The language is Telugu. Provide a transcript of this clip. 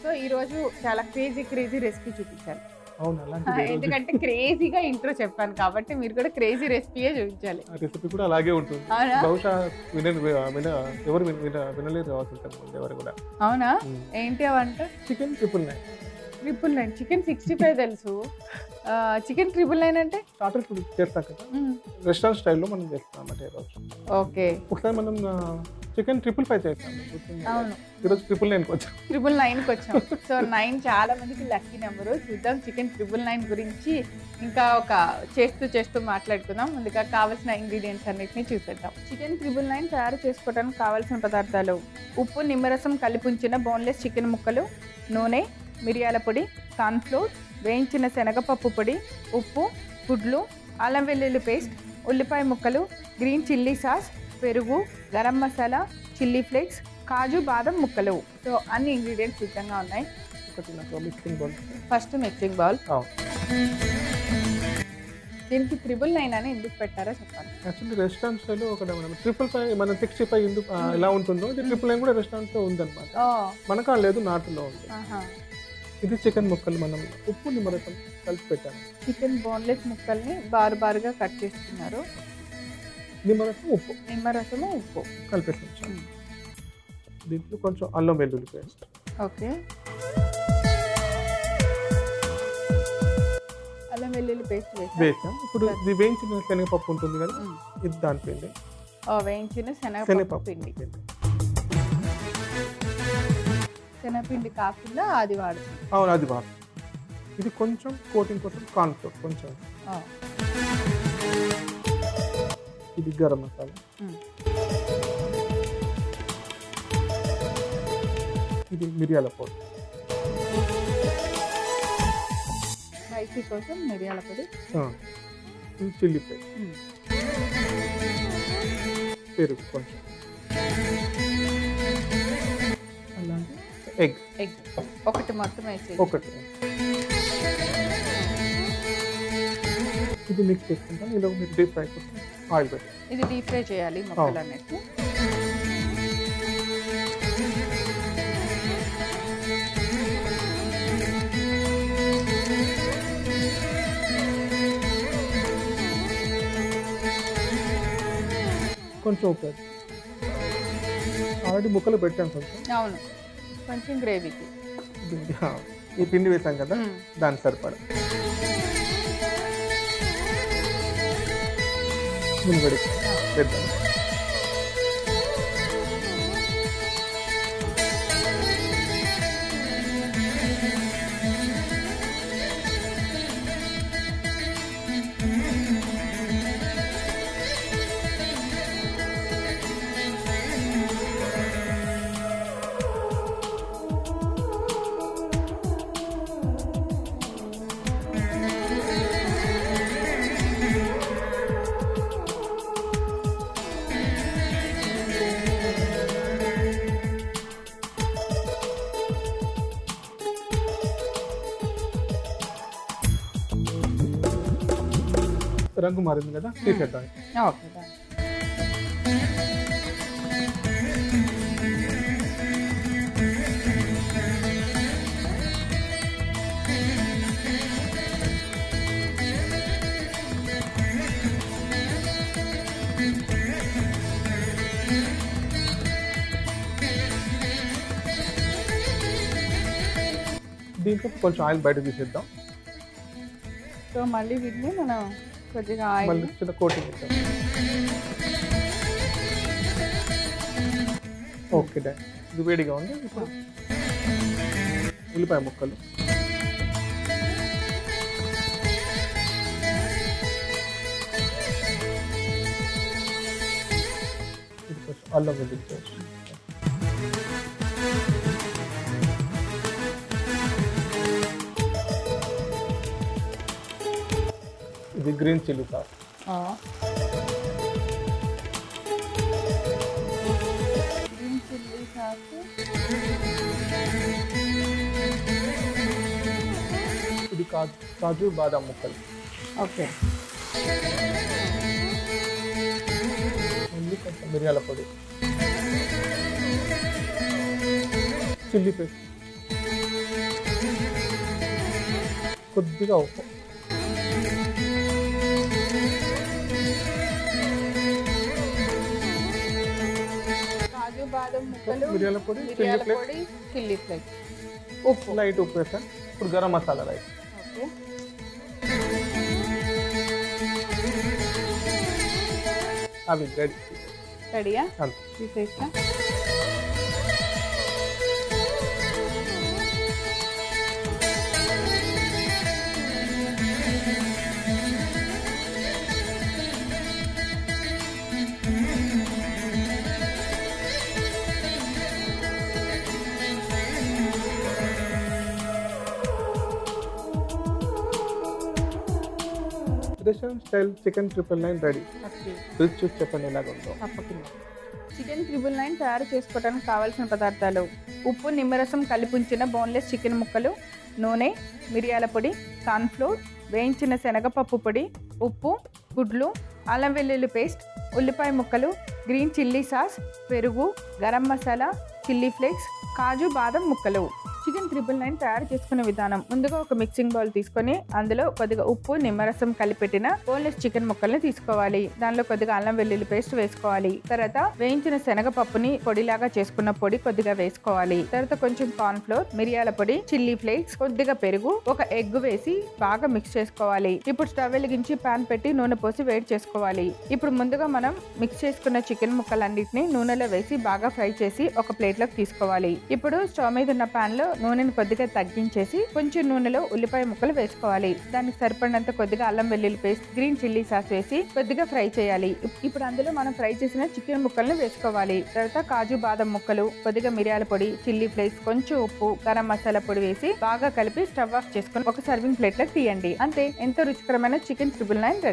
సో ఈరోజు చాలా క్రేజీ రెసిపీ చూపించాలి. అవును. అలాంటిది ఈ రోజు ఎందుకంటే క్రేజీగా ఇంట్రో చెప్పాను కాబట్టి మీరు కూడా క్రేజీ రెసిపీయే చూపించాలి. ఆ రెసిపీ కూడా అలాగే ఉంటుంది. అవునా? బహుశా ఎవరు వినలేరు కావచ్చు ఇంతకుముందు ఎవరు కూడా. అవునా? ఏంటి అవంట? చికెన్ 999. 999 చికెన్ 65 తెలుసు. చికెన్ 999 అంటే స్టార్టర్ ఇప్పుడు చేస్తాం కదా, రెస్టారెంట్ స్టైల్లో మనం చేస్తాం అన్నమాట ఈరోజు. ఓకే. ఒకసారి మనం చికెన్ 555 చేస్తాం. అవును. ఈరోజు 999కి వచ్చాం. 999కి వచ్చాం. సో 9 చాలా మందికి లక్కీ నెంబరు. చూద్దాం చికెన్ 999 గురించి ఇంకా ఒక చేస్తూ మాట్లాడుకుందాం. ముందుగా కావాల్సిన ఇంగ్రీడియంట్స్ అన్నిటిని చూసేద్దాం. చికెన్ 999 తయారు చేసుకోవడానికి కావాల్సిన పదార్థాలు: ఉప్పు, నిమ్మరసం కలిపి ఉంచిన బోన్లెస్ చికెన్ ముక్కలు, నూనె, మిరియాల పొడి, కార్న్ఫ్లోర్, వేయించిన శనగపప్పు పొడి, ఉప్పు, గుడ్లు, అల్లం వెల్లుల్లి పేస్ట్, ఉల్లిపాయ ముక్కలు, గ్రీన్ చిల్లీ సాస్, పెరుగు, గరం మసాలా, చిల్లీ ఫ్లేక్స్, కాజు బాదం ముక్కలు. సో అన్ని ఇంగ్రీడియంట్స్ సిద్ధంగా ఉన్నాయి. Mixing bowl. First mixing bowl. దీనికి 999 అని ఎందుకు పెట్టారో చెప్పాలి. యాక్చువల్లీ రెస్టారెంట్ స్టైల్లో ఒక మనం 555 మన 65 ఎందుకు ఎలా ఉంటుందో ఇది 999 కూడా రెస్టారెంట్లో ఉందన్నమాట. మనకా లేదు, నాటులో ఉంది. ఇది చికెన్ ముక్కలు మనం ఉప్పు నిమ్మరసం కలిపి పెట్టాము. చికెన్ బోన్లెస్ ముక్కల్ని బారుగా కట్ చేసుకున్నారు. నిమ్మరసము ఉప్పు కలిపేసాం. దీంట్లో కొంచెం అల్లం వెల్లుల్లి పేస్ట్. ఓకే. అల్లం వెల్లుల్లి పేస్ట్ వేసాం. ఇప్పుడు ఇది వేయించిన శనగపప్పు ఉంటుంది కదా, ఇది దాని పిండి. వేయించిన శనగపప్పు పిండి. శనగపిండి కాకుండా అది వాడుతుంది. అవును, అది వాడుతుంది. ఇది కొంచెం కోటింగ్ కోసం కార్న్ఫ్లోర్ కొంచెం. ఇది గరం మసాలా. ఇది మిరియాల పొడి. స్పైసీ కోసం మిరియాల పొడి. ఇది చిల్లీ పేస్ట్. పెరుగు కొంచెం. అలాగే ఎగ్ ఒకటి మొత్తం వేసి ఒకటి. ఇది మిక్స్ చేసుకుంటాం. ఇలా మీరు డీప్ ఫ్రై కోసం ఆయిల్ పెట్టి ఇది డీప్ ఫ్రై చేయాలి ముక్కలన్నిటి. కొంచెం ఉప్పు. ఆల్రెడీ ముక్కలు పెట్టాం కొంచెం. అవును, కొంచెం గ్రేవీకి. ఈ పిండి వేసాం కదా, దాని సరిపడా పెడతాం. రంగు మారింది కదా, తీసేద్దాం. ఓకే. దీంట్లో కొంచెం ఆయిల్ బయట తీసేద్దాం. సో మళ్ళీ వీటిని మనం కొద్దిగా మళ్ళీ చిన్న కోటింగ్ ఇద్దాం. ఓకే డా, ఇది వేడిగా ఉంది. ఇప్పుడు ఉల్లిపాయ ముక్కలు, అల్లం వెల్లుల్లి పేస్ట్, ఇది గ్రీన్ చిల్లీ సాస్, ఇది కాజు బాదం ముక్కలు. ఓకే. మళ్ళీ కొంచెం మిరియాల పొడి, చిల్లీ పేస్ట్, కొద్దిగా ఉప్పు, కాజు బాదం ముక్కలు, మిరియాల పొడి, మిరియాల చిల్లీ పొడి, చిల్లీ ఫ్లేక్స్, ఉప్పు. లైట్ ఉప్పు వేసాను. ఇప్పుడు గరం మసాలా రైస్. ఓకే. అవి రెడీ. రెడీయా? అంతే. తీసేస్తా. Restaurant style chicken 999 ready. Okay. రుచి చూసి చెప్పండి ఎలాగ ఉందో. తప్పకుండా. చికెన్ 999 తయారు చేసుకోవడానికి కావాల్సిన పదార్థాలు: ఉప్పు, నిమ్మరసం కలిపి ఉంచిన బోన్లెస్ చికెన్ ముక్కలు, నూనె, మిరియాల పొడి, కార్న్ఫ్లోర్, వేయించిన శనగపప్పు పొడి, ఉప్పు, గుడ్లు, అల్లం వెల్లుల్లి పేస్ట్, ఉల్లిపాయ ముక్కలు, గ్రీన్ చిల్లీ సాస్, పెరుగు, గరం మసాలా, చిల్లీ ఫ్లేక్స్, కాజు బాదం ముక్కలు. చికెన్ 999 తయారు చేసుకునే విధానం: ముందుగా ఒక మిక్సింగ్ బౌల్ తీసుకొని అందులో కొద్దిగా ఉప్పు, నిమ్మరసం కలిపెట్టిన బోన్లెస్ చికెన్ ముక్కల్ని తీసుకోవాలి. దానిలో కొద్దిగా అల్లం వెల్లుల్లి పేస్ట్ వేసుకోవాలి. తర్వాత వేయించిన శనగపప్పుని పొడిలాగా చేసుకున్న పొడి కొద్దిగా వేసుకోవాలి. తర్వాత కొంచెం కార్న్ ఫ్లోర్, మిరియాల పొడి, చిల్లీ ఫ్లేక్స్, కొద్దిగా పెరుగు, ఒక ఎగ్ వేసి బాగా మిక్స్ చేసుకోవాలి. ఇప్పుడు స్టవ్ వెలిగించి పాన్ పెట్టి నూనె పోసి వేడి చేసుకోవాలి. ఇప్పుడు ముందుగా మనం మిక్స్ చేసుకున్న చికెన్ ముక్కలన్నిటిని నూనెలో వేసి బాగా ఫ్రై చేసి ఒక ప్లేట్లోకి తీసుకోవాలి. ఇప్పుడు స్టవ్ మీద ఉన్న పాన్ లో నూనెని కొద్దిగా తగ్గించేసి కొంచెం నూనెలో ఉల్లిపాయ ముక్కలు వేసుకోవాలి. దానికి సరిపడినంత కొద్దిగా అల్లం వెల్లుల్లి పేస్ట్, గ్రీన్ చిల్లీ సాస్ వేసి కొద్దిగా ఫ్రై చేయాలి. ఇప్పుడు అందులో మనం ఫ్రై చేసిన చికెన్ ముక్కల్ని వేసుకోవాలి. తర్వాత కాజు బాదం ముక్కలు, కొద్దిగా మిరియాల పొడి, చిల్లీ ఫ్లేక్స్, కొంచెం ఉప్పు, గరం మసాలా పొడి వేసి బాగా కలిపి స్టవ్ ఆఫ్ చేసుకొని ఒక సర్వింగ్ ప్లేట్ లోకి తీయండి. అంతే, ఎంతో రుచికరమైన చికెన్ 999 రెడీ.